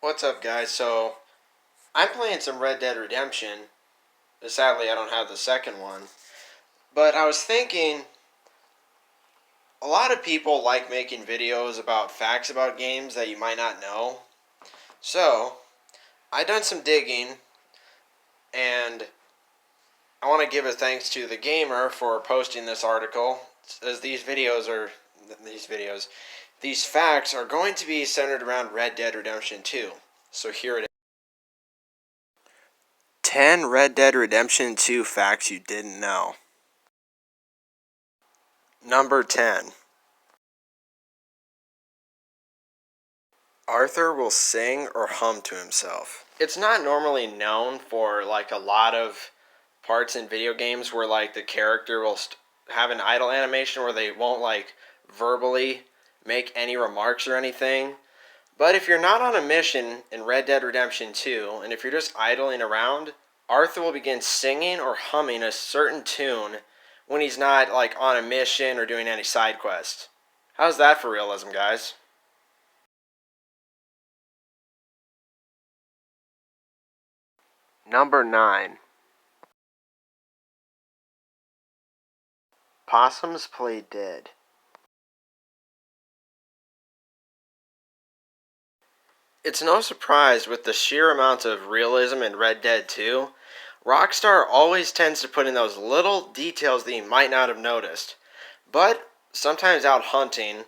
What's up, guys? So, I'm playing some Red Dead Redemption. Sadly, I don't have the second one. But I was thinking, a lot of people like making videos about facts about games that you might not know. So, I done some digging, and I want to give a thanks to the gamer for posting this article, as these facts are going to be centered around Red Dead Redemption 2. So here it is. 10 Red Dead Redemption 2 facts you didn't know. Number 10. Arthur will sing or hum to himself. It's not normally known for like a lot of parts in video games where like the character will have an idle animation where they won't like verbally make any remarks or anything. But if you're not on a mission in Red Dead Redemption 2 and if you're just idling around, Arthur will begin singing or humming a certain tune when he's not like on a mission or doing any side quests. How's that for realism, guys? Number 9. Possums play dead. It's no surprise with the sheer amount of realism in Red Dead 2, Rockstar always tends to put in those little details that you might not have noticed. But sometimes out hunting,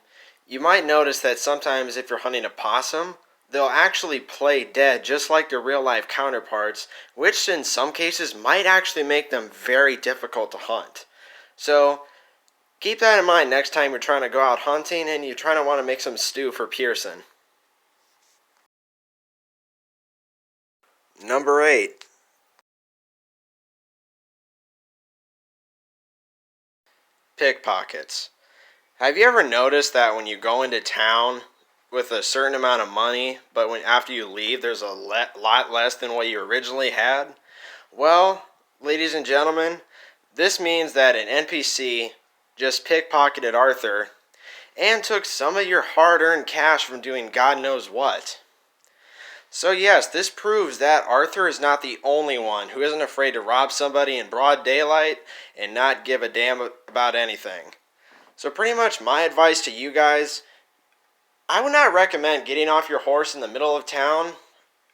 you might notice that sometimes if you're hunting a possum, they'll actually play dead just like their real life counterparts, which in some cases might actually make them very difficult to hunt. So keep that in mind next time you're trying to go out hunting and you're trying to want to make some stew for Pearson. Number 8. Pickpockets. Have you ever noticed that when you go into town with a certain amount of money, but when after you leave there's a lot less than what you originally had? Well, ladies and gentlemen, this means that an NPC just pickpocketed Arthur and took some of your hard-earned cash from doing God knows what. So yes, this proves that Arthur is not the only one who isn't afraid to rob somebody in broad daylight and not give a damn about anything. So pretty much my advice to you guys, I would not recommend getting off your horse in the middle of town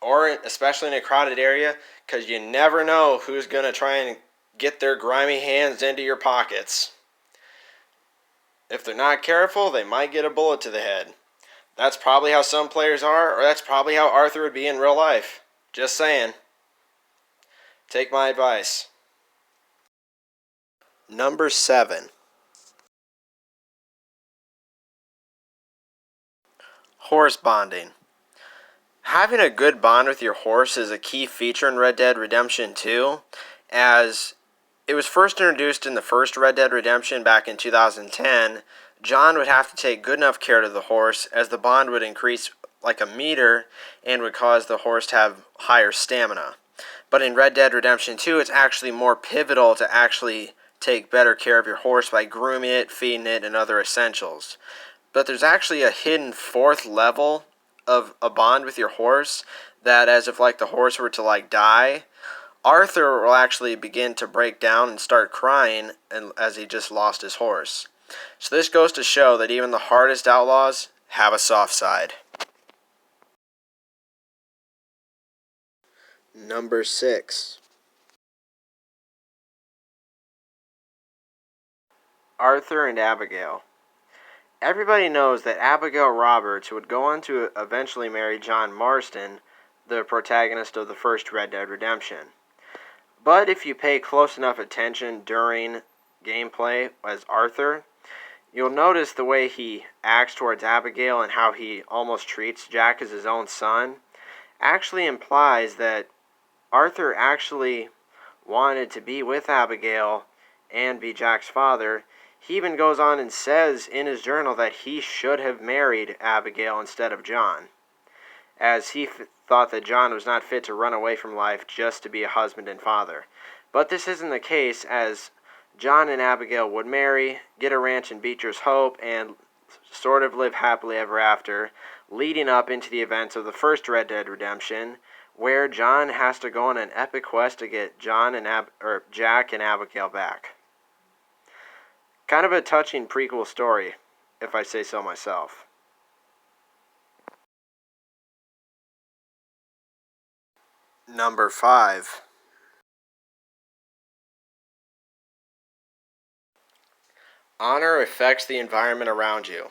or especially in a crowded area because you never know who's going to try and get their grimy hands into your pockets. If they're not careful, they might get a bullet to the head. That's probably how some players are, or that's probably how Arthur would be in real life. Just saying. Take my advice. Number 7. Horse bonding. Having a good bond with your horse is a key feature in Red Dead Redemption 2, as it was first introduced in the first Red Dead Redemption back in 2010. John would have to take good enough care of the horse as the bond would increase like a meter and would cause the horse to have higher stamina. But in Red Dead Redemption 2, it's actually more pivotal to actually take better care of your horse by grooming it, feeding it, and other essentials. But there's actually a hidden fourth level of a bond with your horse that as if like the horse were to like die, Arthur will actually begin to break down and start crying and as he just lost his horse. So this goes to show that even the hardest outlaws have a soft side. Number 6. Arthur and Abigail. Everybody knows that Abigail Roberts would go on to eventually marry John Marston, the protagonist of the first Red Dead Redemption. But if you pay close enough attention during gameplay as Arthur, you'll notice the way he acts towards Abigail and how he almost treats Jack as his own son actually implies that Arthur actually wanted to be with Abigail and be Jack's father. He even goes on and says in his journal that he should have married Abigail instead of John, as he thought that John was not fit to run away from life just to be a husband and father. But this isn't the case, as John and Abigail would marry, get a ranch in Beecher's Hope, and sort of live happily ever after, leading up into the events of the first Red Dead Redemption, where John has to go on an epic quest to get Jack and Abigail back. Kind of a touching prequel story, if I say so myself. Number 5. Honor affects the environment around you.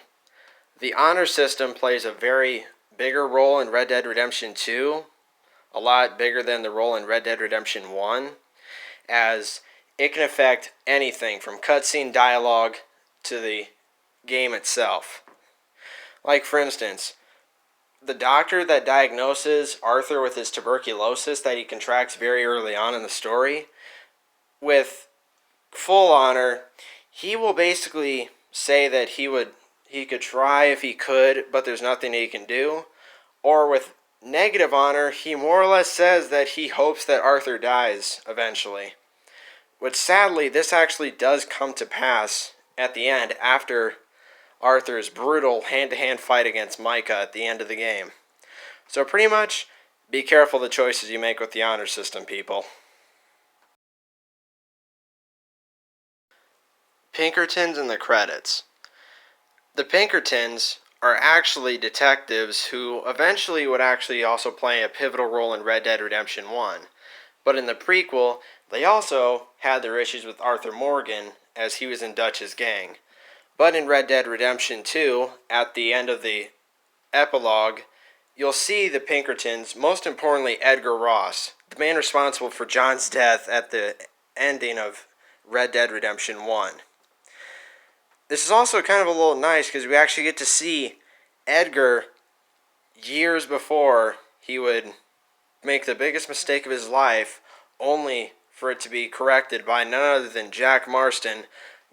The honor system plays a very bigger role in Red Dead Redemption 2, a lot bigger than the role in Red Dead Redemption 1, as it can affect anything from cutscene dialogue to the game itself. Like, for instance, the doctor that diagnoses Arthur with his tuberculosis that he contracts very early on in the story, with full honor, he will basically say that he could try if he could, but there's nothing he can do. Or with negative honor, he more or less says that he hopes that Arthur dies eventually. Which sadly, this actually does come to pass at the end after Arthur's brutal hand-to-hand fight against Micah at the end of the game. So pretty much, be careful the choices you make with the honor system, people. Pinkertons in the credits. The Pinkertons are actually detectives who eventually would actually also play a pivotal role in Red Dead Redemption 1. But in the prequel, they also had their issues with Arthur Morgan as he was in Dutch's gang. But in Red Dead Redemption 2, at the end of the epilogue, you'll see the Pinkertons, most importantly Edgar Ross, the man responsible for John's death at the ending of Red Dead Redemption 1. This is also kind of a little nice because we actually get to see Edgar years before he would make the biggest mistake of his life, only for it to be corrected by none other than Jack Marston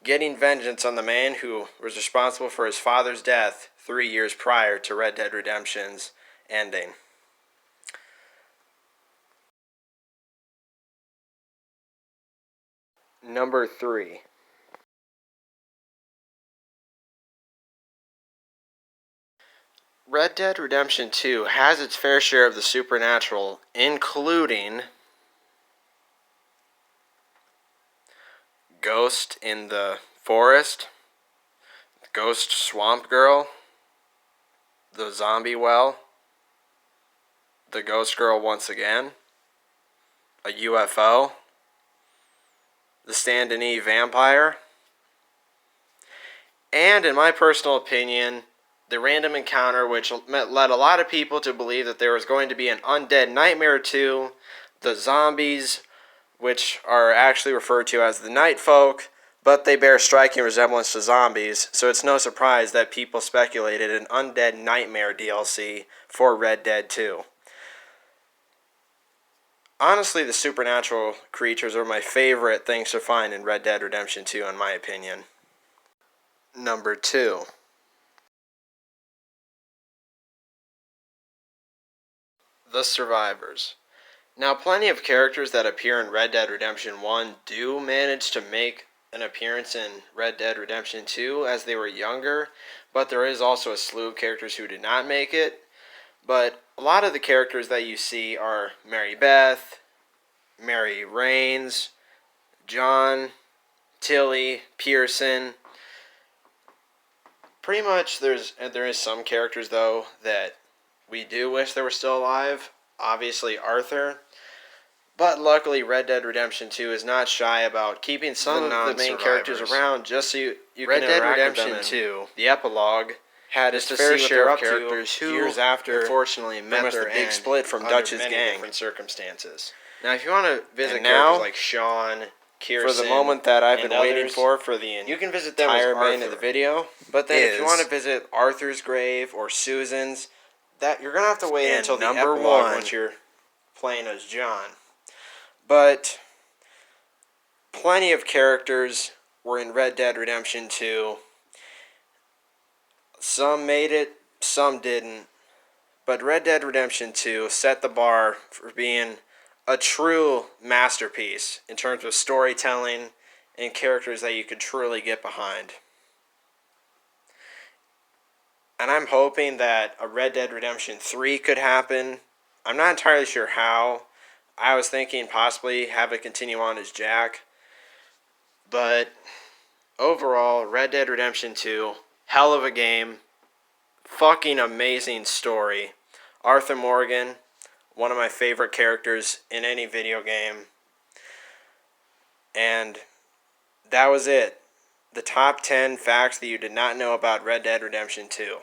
getting vengeance on the man who was responsible for his father's death 3 years prior to Red Dead Redemption's ending. Number 3. Red Dead Redemption 2 has its fair share of the supernatural, including Ghost in the Forest, Ghost Swamp Girl, the Zombie Well, the Ghost Girl once again, a UFO, the Stand and Eve Vampire, and in my personal opinion, the random encounter which led a lot of people to believe that there was going to be an Undead Nightmare 2, the zombies, which are actually referred to as the Night Folk, but they bear striking resemblance to zombies, so it's no surprise that people speculated an Undead Nightmare DLC for Red Dead 2. Honestly, the supernatural creatures are my favorite things to find in Red Dead Redemption 2, in my opinion. Number 2. The Survivors. Now, plenty of characters that appear in Red Dead Redemption 1 do manage to make an appearance in Red Dead Redemption 2 as they were younger, but there is also a slew of characters who did not make it. But a lot of the characters that you see are Mary Beth, Mary Raines, John, Tilly, Pearson. Pretty much there is some characters, though, that we do wish they were still alive. Obviously, Arthur. But luckily, Red Dead Redemption 2 is not shy about keeping some of the main characters around just so you Red can Dead interact Redemption with them. 2, The epilogue had its to fair see what share they're of up to characters who, years after, unfortunately, met missed their the big end split from under Dutch's many gang. different circumstances. Now, if you want to visit And now, characters like Sean, For Kirsten, the moment that I've and been waiting others, for the you can visit them entire as main of Arthur. the video. But then, if you is- want to visit Arthur's grave or Susan's, that you're gonna have to wait And until the number epilogue one- once you're playing as John. But plenty of characters were in Red Dead Redemption 2. Some made it, some didn't. But Red Dead Redemption 2 set the bar for being a true masterpiece in terms of storytelling and characters that you could truly get behind. And I'm hoping that a Red Dead Redemption 3 could happen. I'm not entirely sure how. I was thinking possibly have it continue on as Jack. But overall, Red Dead Redemption 2, hell of a game. Fucking amazing story. Arthur Morgan, one of my favorite characters in any video game. And that was it. The top 10 facts that you did not know about Red Dead Redemption 2.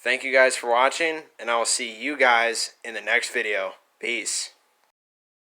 Thank you guys for watching, and I will see you guys in the next video. Peace.